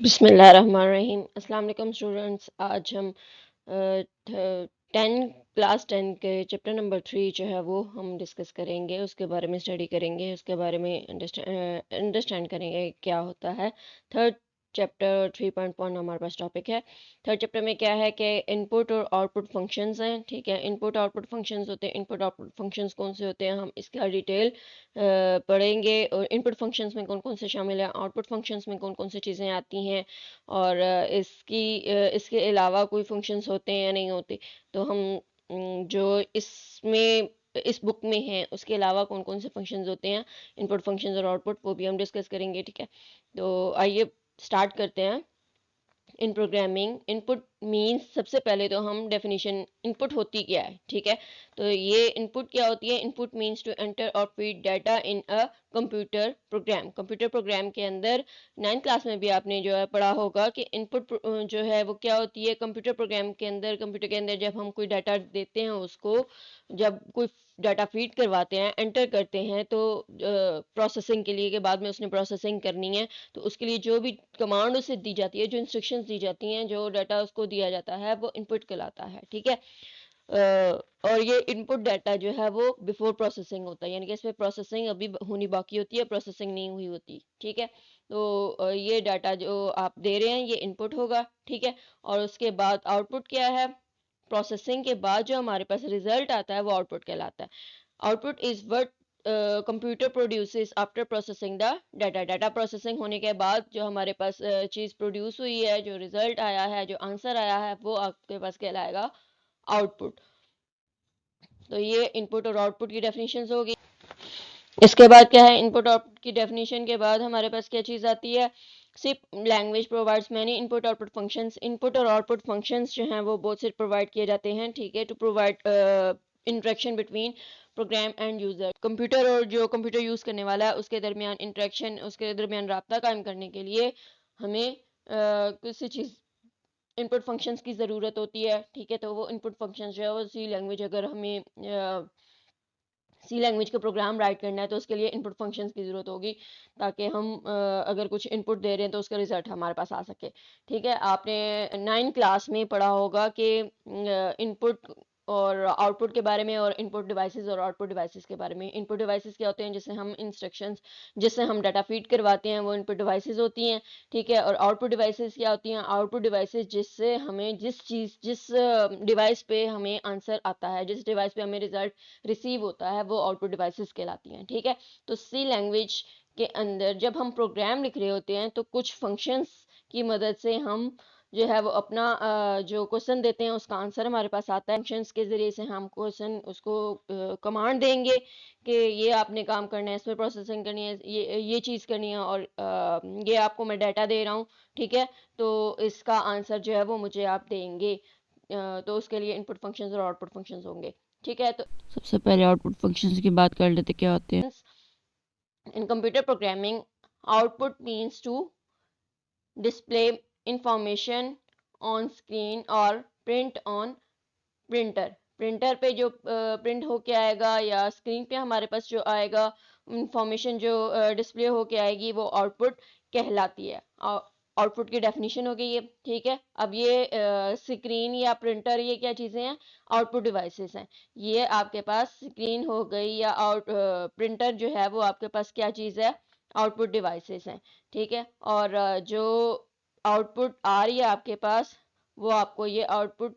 बिस्मिल्लाहिर्रहमानिर्रहीम। अस्सलाम वालेकुम स्टूडेंट्स। आज हम 10 क्लास 10 के चैप्टर नंबर 3 जो है वो हम डिस्कस करेंगे, उसके बारे में स्टडी करेंगे, उसके बारे में अंडरस्टैंड करेंगे क्या होता है। थर्ड चैप्टर 3.1 हमारे पास टॉपिक है। थर्ड चैप्टर में क्या है कि इनपुट और आउटपुट फंक्शंस हैं। ठीक है, इनपुट आउटपुट फंक्शंस होते हैं। इनपुट आउटपुट फंक्शंस कौन से होते हैं, हम इसका डिटेल पढ़ेंगे। और इनपुट फंक्शंस में कौन कौन से शामिल हैं, आउटपुट फंक्शंस में कौन कौन सी चीज़ें आती हैं, और इसके अलावा कोई फंक्शंस होते हैं या नहीं होते। तो हम जो इसमें इस बुक में है उसके अलावा कौन कौन से फंक्शंस होते हैं, इनपुट फंक्शंस और आउटपुट, वो भी हम डिस्कस करेंगे। ठीक है, तो आइए स्टार्ट करते हैं। इन प्रोग्रामिंग इनपुट मीन्स, सबसे पहले तो हम डेफिनेशन इनपुट होती क्या है। ठीक है, तो ये इनपुट क्या होती है। इनपुट मीन्स टू एंटर और feed data in a computer program. Computer program के अंदर 9th क्लास में भी आपने जो है पढ़ा होगा कि इनपुट जो है वो क्या होती है। कंप्यूटर प्रोग्राम के अंदर, कंप्यूटर के अंदर जब हम कोई डाटा देते हैं उसको, जब कोई डाटा फीड करवाते हैं, एंटर करते हैं, तो प्रोसेसिंग के लिए, के बाद में उसने प्रोसेसिंग करनी है, तो उसके लिए जो भी कमांड उसे दी जाती है, जो इंस्ट्रक्शंस दी जाती हैं, जो डाटा उसको दिया जाता है, वो इनपुट कहलाता है। ठीक है, और ये इनपुट डाटा जो है वो बिफोर प्रोसेसिंग होता है, यानी कि इसमें प्रोसेसिंग अभी होनी बाकी होती है, प्रोसेसिंग नहीं हुई होती। ठीक है, तो ये डाटा जो आप दे रहे हैं ये इनपुट होगा। ठीक है, और उसके बाद आउटपुट क्या है। प्रोसेसिंग के बाद जो हमारे पास रिजल्ट आता है वो आउटपुट कहलाता है। Output is what computer produces after processing the data. Data processing होने के बाद जो हमारे पास चीज़ प्रोड्यूस हुई है, जो रिजल्ट आया है, जो आंसर आया है, वो आपके पास कहलाएगा आउटपुट। तो ये इनपुट और आउटपुट की डेफिनेशंस होगी। इसके बाद क्या है, इनपुट आउटपुट की डेफिनेशन के बाद हमारे पास क्या चीज़ आती है। सिर्फ language provides many input output functions. Input और आउटपुट फंक्शंस जो हैं वो बोथ से प्रोवाइड किए जाते हैं। ठीक है, to provide interaction between program and user. Computer और जो कंप्यूटर यूज करने वाला है उसके दरमियान इंटरेक्शन, उसके दरमियान राब्ता कायम करने के लिए हमें किसी चीज़ इनपुट फंक्शंस की ज़रूरत होती है। ठीक है, तो वो इनपुट फंक्शंस जो है वो सी लैंग्वेज, अगर हमें सी लैंग्वेज का प्रोग्राम राइट करना है तो उसके लिए इनपुट फंक्शंस की ज़रूरत होगी, ताकि हम अगर कुछ इनपुट दे रहे हैं तो उसका रिजल्ट हमारे पास आ सके। ठीक है, आपने 9th क्लास में पढ़ा होगा कि इनपुट और आउटपुट के बारे में, और इनपुट डिवाइसेस और आउटपुट डिवाइसेस के बारे में। इनपुट डिवाइसेस क्या होते हैं, जिससे हम इंस्ट्रक्शंस, जिससे हम डाटा फीड करवाते हैं, वो इनपुट डिवाइसेस होती हैं। ठीक है, और आउटपुट डिवाइसेस क्या होती हैं। आउटपुट डिवाइसेस जिससे हमें जिस डिवाइस पे हमें आंसर आता है, जिस डिवाइस पे हमें रिजल्ट रिसीव होता है, वो आउटपुट डिवाइसेस कहलाती हैं। ठीक है, तो सी लैंग्वेज के अंदर जब हम प्रोग्राम लिख रहे होते हैं तो कुछ फंक्शंस की मदद से हम जो है वो अपना जो क्वेश्चन देते हैं उसका आंसर हमारे पास आता है। फंक्शंस के ज़रिए से हम क्वेश्चन उसको कमांड देंगे कि ये आपने काम करना है, इसमें प्रोसेसिंग करनी है, ये चीज़ करनी है, और ये आपको मैं डाटा दे रहा हूँ। ठीक है, तो इसका आंसर जो है वो मुझे आप देंगे। तो उसके लिए इनपुट फंक्शंस और आउटपुट फंक्शंस होंगे। ठीक है, तो सबसे पहले आउटपुट फंक्शंस की बात कर लेते क्या होते हैं। In computer programming, output means to display information on screen और प्रिंट ऑन प्रिंटर। प्रिंटर पे जो प्रिंट होके आएगा, या स्क्रीन पे हमारे पास जो आएगा इंफॉर्मेशन, जो डिस्प्ले होके आएगी, वो आउटपुट कहलाती है। आउटपुट की डेफिनेशन हो गई है। ठीक है, अब ये स्क्रीन या प्रिंटर, ये क्या चीज़ें हैं, आउटपुट डिवाइसेस हैं। ये आपके पास स्क्रीन हो गई या प्रिंटर जो है वो आपके पास क्या चीज़ है, आउटपुट डिवाइसेस हैं। ठीक है, और जो आउटपुट आ रही है आपके पास, वो आपको ये आउटपुट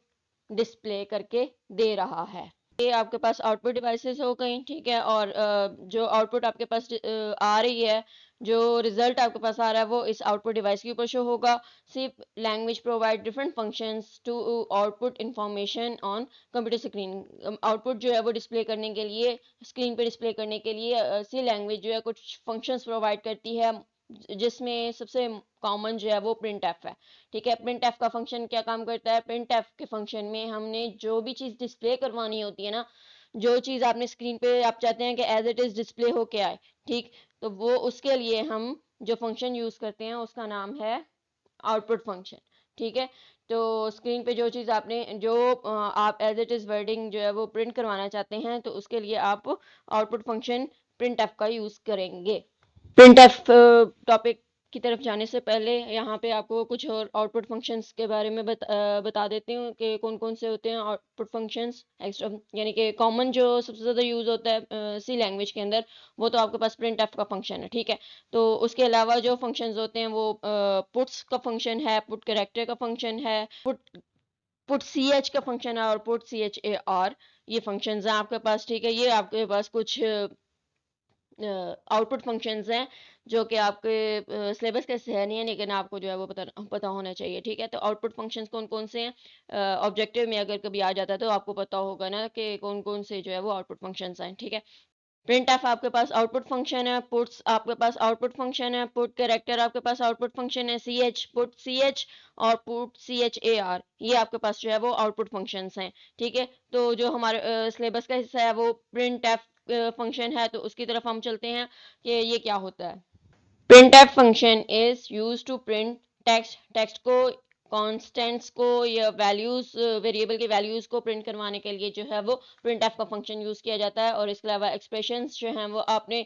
डिस्प्ले करके दे रहा है। ये आपके पास आउटपुट डिवाइसेस हो गई। ठीक है, और जो आउटपुट आपके पास आ रही है, जो रिजल्ट आपके पास आ रहा है, वो इस आउटपुट डिवाइस के ऊपर शो होगा। सिर्फ language provide different functions to output information on computer screen. Output जो है वो डिस्प्ले करने के लिए, स्क्रीन पे डिस्प्ले करने के लिए सी लैंग्वेज जो है कुछ फंक्शंस प्रोवाइड करती है, जिसमें सबसे कॉमन जो है वो प्रिंट एफ है। ठीक है, प्रिंट एफ का फंक्शन क्या काम करता है। प्रिंट एफ के फंक्शन में हमने जो भी चीज़ डिस्प्ले करवानी होती है ना, जो चीज़ आपने स्क्रीन पे आप चाहते हैं कि एज इट इज़ डिस्प्ले होके आए, ठीक, तो वो उसके लिए हम जो फंक्शन यूज़ करते हैं उसका नाम है आउटपुट फंक्शन। ठीक है, तो स्क्रीन पे जो चीज़ आपने, जो आप एज इट इज़ वर्डिंग जो है वो प्रिंट करवाना चाहते हैं, तो उसके लिए आप आउटपुट फंक्शन प्रिंट एफ का यूज़ करेंगे। प्रिंट एफ टॉपिक की तरफ जाने से पहले यहाँ पे आपको कुछ और आउटपुट फंक्शंस के बारे में बता देती हूँ कि कौन कौन से होते हैं आउटपुट फंक्शंस एक्स्ट्रा, यानी कि कॉमन जो सबसे ज़्यादा यूज़ होता है सी लैंग्वेज के अंदर, वो तो आपके पास प्रिंट एफ का फंक्शन है, ठीक है। तो उसके अलावा जो फंक्शंस होते हैं वो पुट्स का फंक्शन है, पुट कैरेक्टर का फंक्शन है, पुट सी एच का फंक्शन है और put C H A R, ये फंक्शंस हैं आपके पास, ठीक है। ये आपके पास कुछ आउटपुट फंक्शंस हैं जो कि आपके सिलेबस के हिस्से है नहीं है, लेकिन आपको जो है वो पता होना चाहिए, ठीक है। तो आउटपुट फंक्शंस कौन कौन से हैं, ऑब्जेक्टिव में अगर कभी आ जाता है तो आपको पता होगा ना कि कौन कौन से जो है वो आउटपुट फंक्शंस हैं, ठीक है। प्रिंट एफ आपके पास आउटपुट फंक्शन है, पुट्स आपके पास आउटपुट फंक्शन है, पुट कैरेक्टर आपके पास आउटपुट फंक्शन है, C H put C H और put C H A R, ये आपके पास जो है वो आउटपुट फंक्शंस हैं, ठीक है। तो जो हमारे सिलेबस का हिस्सा है वो प्रिंट एफ फंक्शन है, तो उसकी तरफ हम चलते हैं कि ये क्या होता है। printf function is use to print text को, कॉन्स्टेंट्स को या वैल्यूज, वेरिएबल के वैल्यूज को प्रिंट करवाने के लिए जो है वो printf का फंक्शन यूज किया जाता है। और इसके अलावा एक्सप्रेशंस जो हैं वो आपने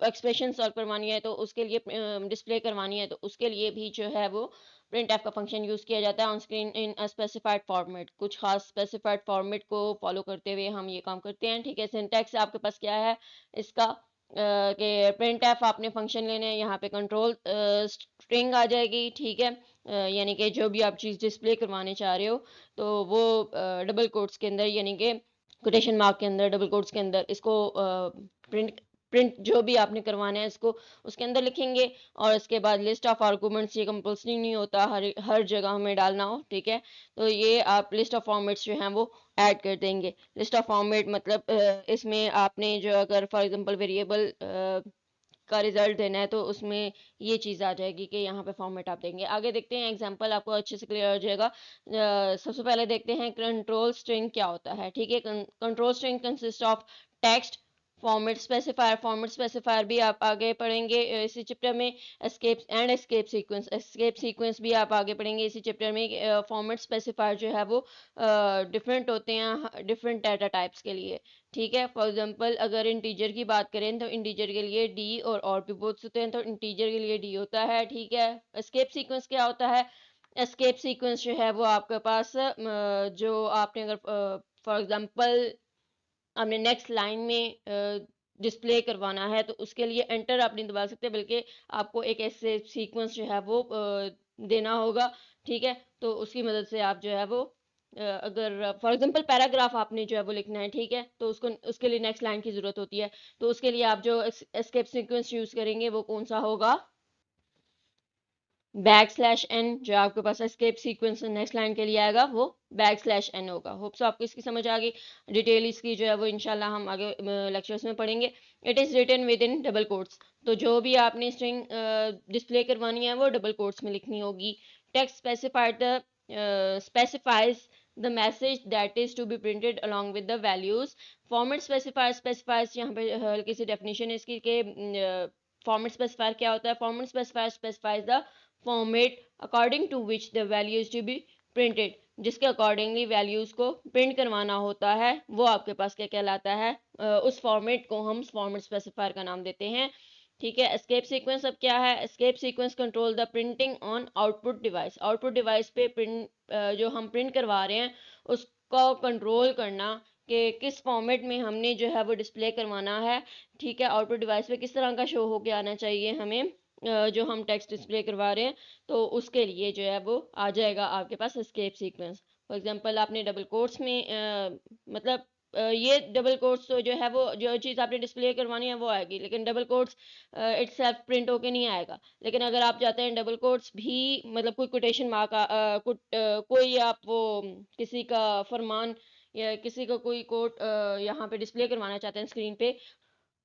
एक्सप्रेशन सॉल्व करवानी है तो उसके लिए डिस्प्ले करवानी है तो उसके लिए भी जो है वो printf का फंक्शन यूज किया जाता है on screen in a specified format. कुछ खास स्पेसिफाइड फॉर्मेट को फॉलो करते हुए हम ये काम करते हैं, ठीक है। सिंटैक्स आपके पास क्या है इसका कि प्रिंट एफ आपने फंक्शन लेने हैं, यहाँ पे कंट्रोल स्ट्रिंग आ जाएगी, ठीक है। यानी कि जो भी आप चीज़ डिस्प्ले करवाने चाह रहे हो तो वो डबल कोट्स के अंदर, यानी कि कोटेशन मार्क के अंदर, डबल कोट्स के अंदर इसको प्रिंट प्रिंट जो भी आपने करवाना है इसको उसके अंदर लिखेंगे। और इसके बाद लिस्ट ऑफ आर्गूमेंट्स, ये कंपल्सरी नहीं होता हर जगह हमें डालना हो, ठीक है। तो ये आप लिस्ट ऑफ फॉर्मेट्स जो हैं वो ऐड कर देंगे। लिस्ट ऑफ फॉर्मेट मतलब इसमें आपने जो अगर फॉर एग्जांपल वेरिएबल का रिजल्ट देना है तो उसमें ये चीज़ आ जाएगी कि यहाँ पे फॉर्मेट आप देंगे। आगे देखते हैं एग्जांपल, आपको अच्छे से क्लियर हो जाएगा। सबसे पहले देखते हैं कंट्रोल स्ट्रिंग क्या होता है, ठीक है। Control string consist of text, format specifier भी आप आगे पढ़ेंगे इसी चैप्टर में। एस्केप सीक्वेंस भी आप आगे पढ़ेंगे इसी चैप्टर में। फॉर्मेट स्पेसिफायर जो है वो डिफरेंट होते हैं डिफरेंट डाटा टाइप्स के लिए, ठीक है। फॉर एग्जांपल अगर इंटीजर की बात करें तो इंटीजर के लिए डी और भी बहुत होते हैं, तो इंटीजर के लिए डी होता है, ठीक है। एस्केप सीक्वेंस क्या होता है, एस्केप सीक्वेंस जो है वो आपके पास जो आपने अगर फॉर एग्जांपल आपने नेक्स्ट लाइन में डिस्प्ले करवाना है तो उसके लिए एंटर आप नहीं दबा सकते, बल्कि आपको एक ऐसे सीक्वेंस जो है वो देना होगा, ठीक है। तो उसकी मदद से आप जो है वो अगर फॉर एग्जांपल पैराग्राफ आपने जो है वो लिखना है, ठीक है, तो उसको उसके लिए नेक्स्ट लाइन की ज़रूरत होती है। तो उसके लिए आप जो एस्केप सीक्वेंस यूज़ करेंगे वो कौन सा होगा, बैक स्लैश एन। जो आपके पास एस्केप सीक्वेंस नेक्स्ट लाइन के लिए आएगा वो बैक स्लैश एन होगा। होप सो आपको इसकी समझ आ गई। डिटेल इसकी जो है वो इंशाल्लाह हम आगे लेक्चर्स में पढ़ेंगे। It is written within double quotes, तो जो भी आपने स्ट्रिंग डिस्प्ले करवानी है वो डबल कोट्स में लिखनी होगी। Text specifies the message that is to be printed along with the values. Format specifiers यहाँ पे हल्की सी डेफिनेशन है इसकी कि फॉर्मेट स्पेसिफायर क्या होता है। Format specifier specifies the format according to which the values to be printed, जिसके अकॉर्डिंगली वैल्यूज को प्रिंट करवाना होता है वो आपके पास क्या कहलाता है, उस फॉर्मेट को हम फॉर्मेट स्पेसिफायर का नाम देते हैं, ठीक है। एस्केप सीक्वेंस अब क्या है, escape sequence control the printing on output device. Output device पे प्रिंट जो हम प्रिंट करवा रहे हैं उसको कंट्रोल करना कि किस फॉर्मेट में हमने जो है वो डिस्प्ले करवाना है, ठीक है। आउटपुट डिवाइस पे किस तरह का शो होके आना चाहिए हमें जो हम टेक्स्ट डिस्प्ले करवा रहे हैं, तो उसके लिए जो है वो आ जाएगा आपके पास एस्केप सीक्वेंस। फॉर एग्जांपल आपने डबल कोट्स में मतलब ये डबल कोट्स तो जो है वो जो चीज़ आपने डिस्प्ले करवानी है वो आएगी, लेकिन डबल कोट्स इटसेल्फ प्रिंट होके नहीं आएगा। लेकिन अगर आप चाहते हैं डबल कोट्स भी, मतलब कोई कोटेशन मार्क कोई आप वो किसी का फरमान या किसी का कोई कोट यहाँ पे डिस्प्ले करवाना चाहते हैं स्क्रीन पे,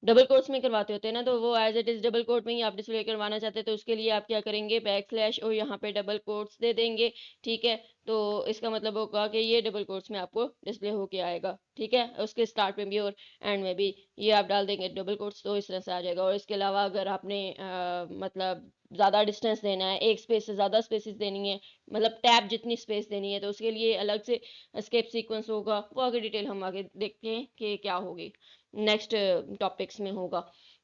डबल कोट्स में करवाते होते हैं ना, तो वो as it is double quote में ही आप डिस्प्ले करवाना चाहते हैं तो उसके लिए आप क्या करेंगे, बैक स्लैश और यहाँ पे डबल कोट्स दे देंगे, ठीक है। तो इसका मतलब होगा कि ये डबल कोट्स में आपको डिस्प्ले होके आएगा, ठीक है। उसके स्टार्ट में भी और एंड में भी ये आप डाल देंगे डबल कोट्स, तो इस तरह से आ जाएगा। और इसके अलावा अगर आपने मतलब ज़्यादा डिस्टेंस देना है, एक स्पेस से ज़्यादा स्पेसिस देनी है, मतलब टैब जितनी स्पेस देनी है, तो उसके लिए अलग से एस्केप सीक्वेंस होगा। वो आगे डिटेल हम आगे देखते हैं कि क्या होगी, नेक्स्ट टॉपिक्स में होगा,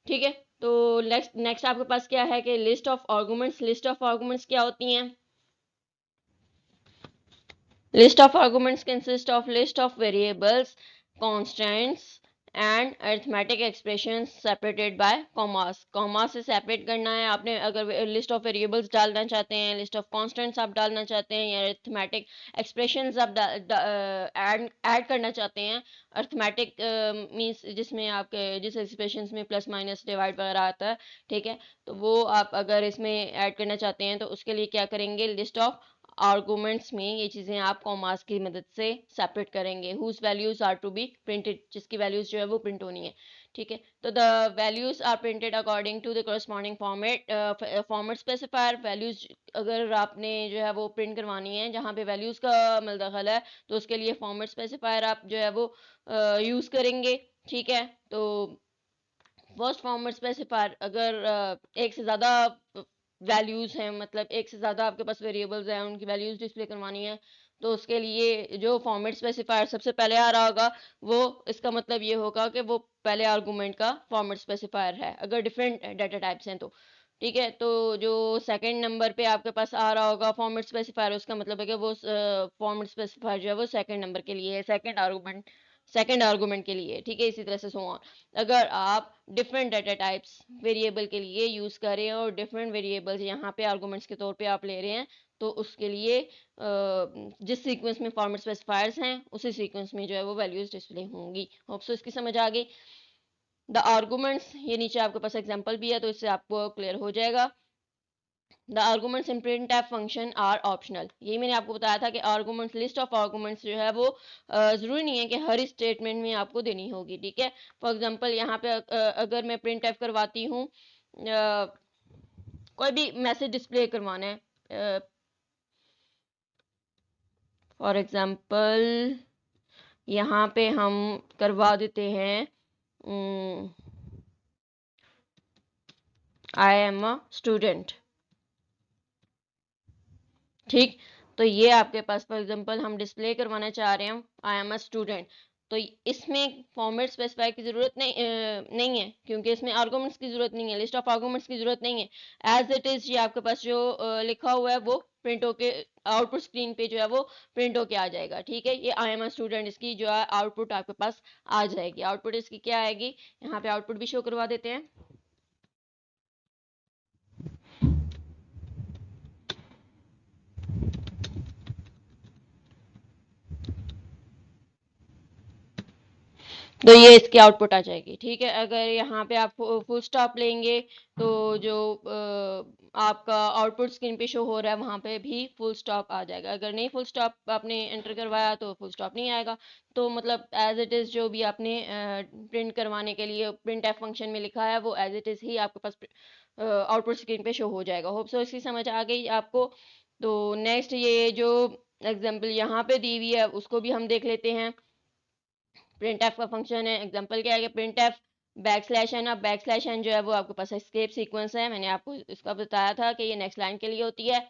ठीक है। तो नेक्स्ट आपके पास क्या है कि list of arguments. List of arguments क्या होती हैं? List of arguments consist of list of variables, constants and arithmetic expressions separated by commas. commas से separate करना है आपने। अगर list of variables डालना चाहते हैं, list of constants आप डालना चाहते हैं, या arithmetic expressions आप ऐड करना चाहते हैं। arithmetic means जिसमें आपके जिस expressions में प्लस माइनस डिवाइड वगैरह आता है, ठीक है, तो वो आप अगर इसमें ऐड करना चाहते हैं तो उसके लिए क्या करेंगे, लिस्ट ऑफ आर्गुमेंट्स में ये चीजें आप कॉमास की मदद से सेपरेट करेंगे। Whose values are to be printed, जिसकी वैल्यूज जो है वो प्रिंट होनी है, ठीक है। तो the values are printed according to the corresponding format specifier. Values अगर आपने जो है वो प्रिंट करवानी है जहाँ पे वैल्यूज का मलदखल है, तो उसके लिए फॉर्मेट स्पेसिफायर आप जो है वो यूज करेंगे, ठीक है। तो फर्स्ट फॉर्मेट स्पेसिफायर, अगर एक से ज़्यादा वैल्यूज़ हैं, मतलब एक से ज़्यादा आपके पास वेरिएबल्स हैं, उनकी वैल्यूज़ डिस्प्ले करवानी है, तो उसके लिए जो फॉर्मेट स्पेसिफायर सबसे पहले आ रहा होगा, वो इसका मतलब ये होगा कि वो पहले आर्गूमेंट का फॉर्मेट स्पेसिफायर है, अगर डिफरेंट डाटा टाइप्स हैं तो, ठीक है। तो जो सेकंड नंबर पे आपके पास आ रहा होगा फॉर्मेट स्पेसिफायर, उसका मतलब है कि वो फॉर्मेट स्पेसिफायर जो है वो सेकंड नंबर के लिए है, सेकंड आर्गूमेंट के लिए, ठीक है। इसी तरह से सो ऑन। अगर आप डिफरेंट डाटा टाइप्स वेरिएबल के लिए यूज कर रहे हैं और डिफरेंट वेरिएबल्स यहाँ पे आर्गुमेंट्स के तौर पे आप ले रहे हैं, तो उसके लिए जिस सीक्वेंस में फॉर्मेट स्पेसिफायर्स हैं उसी सीक्वेंस में जो है वो वैल्यूज डिस्प्ले होंगी। होप सो इसकी समझ आ गई। द आर्गुमेंट्स, ये नीचे आपके पास एग्जांपल भी है तो इससे आपको क्लियर हो जाएगा। The arguments in printf function are optional. यही मैंने आपको बताया था कि आर्गूमेंट्स, लिस्ट ऑफ आर्गूमेंट्स जो है वो जरूरी नहीं है कि हर स्टेटमेंट में आपको देनी होगी, ठीक है। फॉर एग्जांपल यहाँ पे अगर मैं printf करवाती हूँ, कोई भी मैसेज डिस्प्ले करवाना है, फॉर एग्जांपल यहाँ पे हम करवा देते हैं आई एम अ स्टूडेंट, ठीक। तो ये आपके पास फॉर एग्जांपल हम डिस्प्ले करवाना चाह रहे हैं आई एम अ स्टूडेंट, तो इसमें फॉर्मेट स्पेसिफाई की जरूरत नहीं है, क्योंकि इसमें आर्गुमेंट्स की जरूरत नहीं है, लिस्ट ऑफ आर्गुमेंट्स की जरूरत नहीं है। एज इट इज ये आपके पास जो लिखा हुआ है वो प्रिंट होके आउटपुट स्क्रीन पे जो है वो प्रिंट होके आ जाएगा, ठीक है। ये आई एम अ स्टूडेंट, इसकी जो है आउटपुट आपके पास आ जाएगी। आउटपुट इसकी क्या आएगी, यहाँ पे आउटपुट भी शो करवा देते हैं। तो ये इसकी आउटपुट आ जाएगी, ठीक है। अगर यहाँ पे आप फुल स्टॉप लेंगे तो जो आपका आउटपुट स्क्रीन पे शो हो रहा है वहाँ पे भी फुल स्टॉप आ जाएगा। अगर नहीं फुल स्टॉप आपने एंटर करवाया तो फुल स्टॉप नहीं आएगा। तो मतलब एज इट इज़ जो भी आपने प्रिंट करवाने के लिए प्रिंट एफ फंक्शन में लिखा है वो एज इट इज़ ही आपके पास आउटपुट स्क्रीन पे शो हो जाएगा। होप सो इसकी समझ आ गई आपको। तो नेक्स्ट ये जो एग्जाम्पल यहाँ पे दी हुई है उसको भी हम देख लेते हैं। printf का फंक्शन है, एग्जांपल क्या है कि printf बैकस्लैश n, अब बैकस्लैश n जो है वो आपके पास एस्केप सीक्वेंस है, मैंने आपको इसका बताया था कि ये नेक्स्ट लाइन के लिए होती है।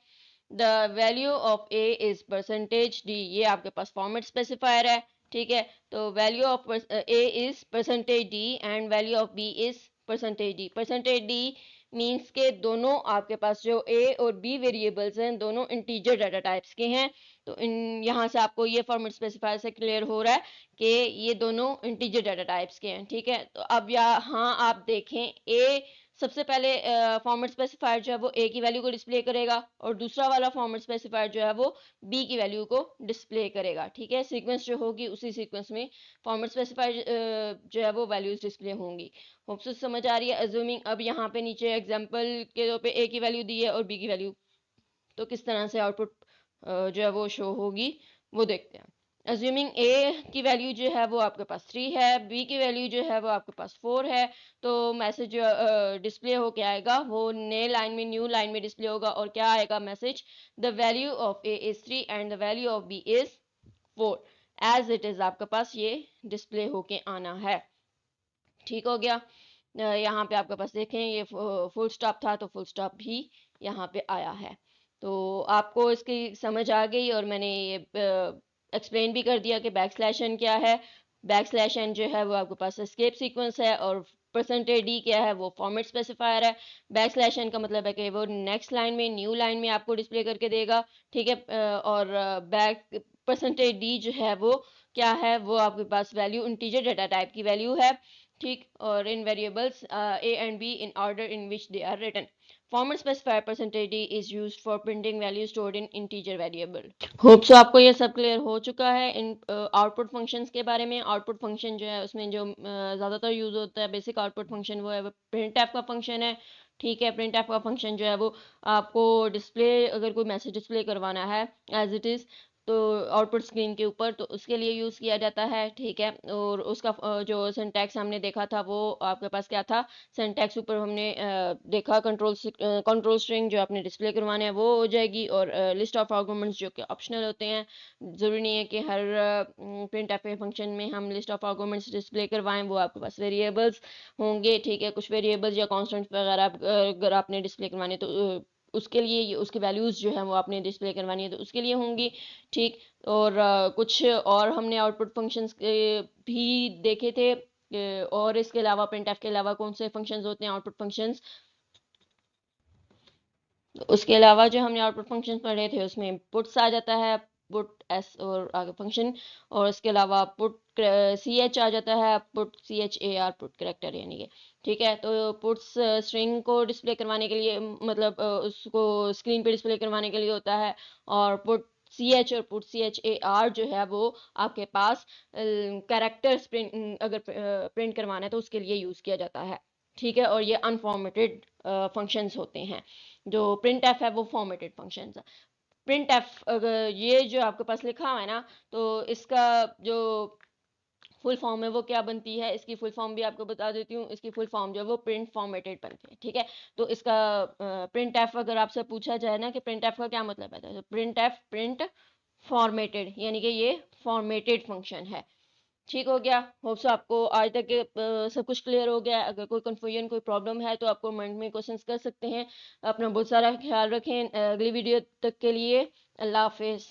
The value of a is percentage d, ये आपके पास फॉर्मेट स्पेसिफायर है, ठीक है। तो value of a is percentage d and value of b is percentage d। Percentage d means के दोनों आपके पास जो a और b वेरिएबल्स हैं दोनों इंटीजर डाटा टाइप्स के हैं। तो इन यहाँ से आपको ये फॉर्मेट स्पेसिफायर से क्लियर हो रहा है कि ये दोनों इंटीजर डाटा टाइप्स के हैं, ठीक है। तो अब यहाँ आप देखें, a सबसे पहले फॉर्मेट स्पेसिफायर जो है वो a की वैल्यू को डिस्प्ले करेगा और दूसरा वाला फॉर्मेट स्पेसिफायर जो है वो b की वैल्यू को डिस्प्ले करेगा, ठीक है। सीक्वेंस जो होगी उसी सीक्वेंस में फॉर्मेट स्पेसिफायर जो है वो वैल्यूज डिस्प्ले होंगी। होप सो समझ आ रही है। अज्यूमिंग अब यहाँ पे नीचे एग्जांपल के तौर पे a की वैल्यू दी है और b की वैल्यू, तो किस तरह से आउटपुट जो है वो शो होगी वो देखते हैं। अज्यूमिंग a की वैल्यू जो है वो आपके पास 3 है, b की वैल्यू जो है वो आपके पास 4 है, तो मैसेज जो डिस्प्ले होके आएगा वो नए लाइन में, न्यू लाइन में डिस्प्ले होगा और क्या आएगा message, the value of a is 3 and the value of b is 4 as it is आपके पास ये डिस्प्ले होके आना है, ठीक हो गया। यहाँ पे आपके पास देखें ये फुल स्टॉप था तो फुल स्टॉप भी यहाँ पे आया है। तो आपको इसकी समझ आ गई और मैंने ये एक्सप्लेन भी कर दिया कि बैक स्लैश एन क्या है। बैक स्लैश एन जो है वो आपके पास एस्केप सीक्वेंस है और %d क्या है, वो फॉर्मेट स्पेसिफायर है। \n का मतलब है कि वो नेक्स्ट लाइन में, न्यू लाइन में आपको डिस्प्ले करके देगा, ठीक है। और %d जो है वो क्या है, वो आपके पास वैल्यू इंटीजर डेटा टाइप की वैल्यू है, ठीक। और इन variables a and b in order in which they are written. Format specifier %d is used for printing values stored in integer variable. Hope so आपको ये सब क्लियर हो चुका है इन आउटपुट फंक्शंस के बारे में। आउटपुट फंक्शन जो है उसमें जो ज़्यादातर यूज़ होता है बेसिक आउटपुट फंक्शन, वो है printf का फंक्शन है, ठीक है। printf का फंक्शन जो है वो आपको डिस्प्ले, अगर कोई मैसेज डिस्प्ले करवाना है एज इट इज़ तो आउटपुट स्क्रीन के ऊपर, तो उसके लिए यूज़ किया जाता है, ठीक है। और उसका जो सिंटैक्स हमने देखा था वो आपके पास क्या था, सिंटैक्स ऊपर हमने देखा कंट्रोल स्ट्रिंग जो आपने डिस्प्ले करवाने हैं वो हो जाएगी, और लिस्ट ऑफ आर्गुमेंट्स जो कि ऑप्शनल होते हैं। ज़रूरी नहीं है कि हर प्रिंटफ फंक्शन में हम लिस्ट ऑफ आर्गुमेंट्स डिस्प्ले करवाएं, वो आपके पास वेरिएबल्स होंगे, ठीक है। कुछ वेरिएबल्स या कॉन्स्टेंट्स वगैरह अगर आपने डिस्प्ले करवाने तो उसके लिए उसकी वैल्यूज़ जो है वो आपने डिस्प्ले करवानी है तो उसके लिए होंगी, ठीक। और कुछ और हमने आउटपुट फंक्शंस भी देखे थे, और इसके अलावा प्रिंटफ के अलावा कौन से फंक्शंस होते हैं आउटपुट फंक्शंस। उसके अलावा जो हमने आउटपुट फंक्शंस पढ़े थे उसमें पुट्स आ जाता है, पुट एस और आगे फंक्शन, और इसके अलावा पुट सी एच आ जाता है, पुट CHAR पुट करेक्टर यानी कि, ठीक है। तो पुट्स स्ट्रिंग को डिस्प्ले करवाने के लिए, मतलब उसको स्क्रीन पे डिस्प्ले करवाने के लिए होता है, और पुट CH और पुट CHAR जो है वो आपके पास कैरेक्टर्स प्रिंट, अगर प्रिंट करवाना है तो उसके लिए यूज़ किया जाता है, ठीक है। और ये अनफॉर्मेटेड फंक्शंस होते हैं। जो प्रिंट एफ है वो फॉर्मेटेड फंक्शन है। प्रिंट एफ, अगर ये जो आपके पास लिखा हुआ है ना, तो इसका जो फुल फॉर्म है वो क्या बनती है, इसकी फुल फॉर्म भी आपको बता देती हूँ। इसकी फुल फॉर्म जो है वो प्रिंट फॉर्मेटेड बनती है, ठीक है। तो इसका प्रिंट एफ अगर आपसे पूछा जाए ना कि प्रिंट एफ का क्या मतलब है, तो प्रिंट एफ प्रिंट फॉर्मेटेड, यानी कि ये फॉर्मेटेड फंक्शन है, ठीक हो गया। होप सो आपको आज तक सब कुछ क्लियर हो गया है। अगर कोई कंफ्यूजन, कोई प्रॉब्लम है तो आपको कमेंट में क्वेश्चंस कर सकते हैं। अपना बहुत सारा ख्याल रखें। अगली वीडियो तक के लिए अल्लाह हाफिज़।